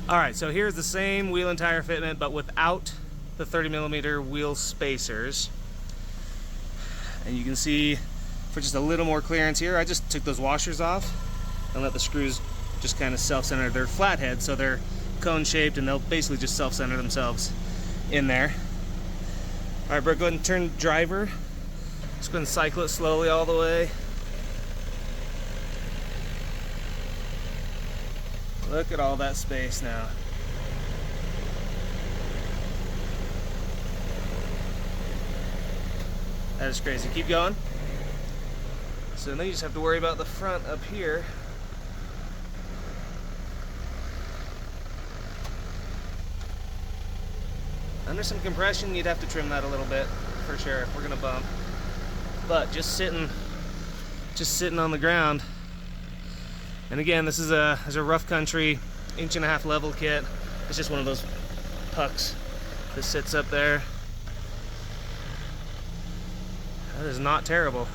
Alright, so here's the same wheel and tire fitment, but without the 30mm wheel spacers. And you can see, for just a little more clearance here, I just took those washers off and let the screws just kind of self-center. They're flathead, so they're cone-shaped, and they'll basically just self-center themselves in there. Alright, Brooke, go ahead and turn driver. Just go ahead and cycle it slowly all the way. Look at all that space now. That is crazy. Keep going. So now you just have to worry about the front up here. Under some compression, you'd have to trim that a little bit for sure if we're gonna bump. But just sitting on the ground. And again, this is a rough country 1.5-inch level kit. It's just one of those pucks that sits up there. That is not terrible.